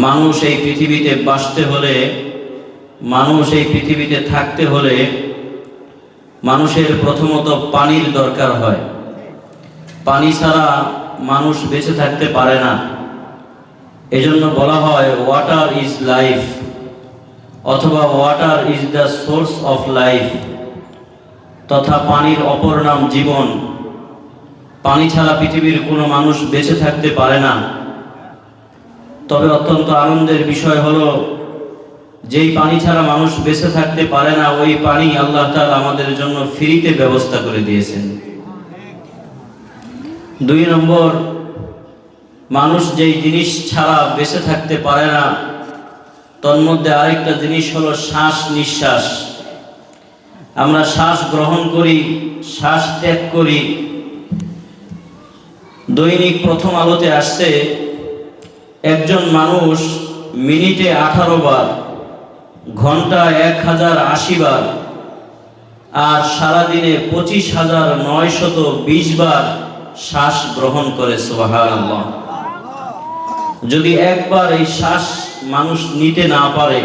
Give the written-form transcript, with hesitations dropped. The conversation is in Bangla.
মানুষ এই পৃথিবীতে বাঁচতে হলে, মানুষ এই পৃথিবীতে থাকতে হলে মানুষের প্রথমত পানির দরকার হয়। পানি ছাড়া মানুষ বেঁচে থাকতে পারে না। এজন্য বলা হয় ওয়াটার ইজ লাইফ, অথবা water is the source of life, তথা পানির অপর নাম জীবন। পানি ছাড়া পৃথিবীর কোনো মানুষ বেঁচে থাকতে পারে না। তবে অত্যন্ত আনন্দের বিষয় হলো, যেই পানি ছাড়া মানুষ বেঁচে থাকতে পারে না, ওই পানি আল্লাহ তাআলা আমাদের জন্য ফ্রিতে ব্যবস্থা করে দিয়েছেন। 2 নম্বর, মানুষ যেই জিনিস ছাড়া বেঁচে থাকতে পারে না, তন্মধ্যে আরেকটা জিনিস হলো শ্বাস নিঃশ্বাস। আমরা শ্বাস গ্রহণ করি, শ্বাস ত্যাগ করি। দৈনিক প্রথম আলোতে আসছে একজন মানুষ মিনিটে 18 বার, ঘন্টায় 1080 বার, আর সারাদিনে 25,920 বার শ্বাস গ্রহণ করে। সুবহানাল্লাহ। যদি একবার এই শ্বাস মানুষ নিতে না পারে,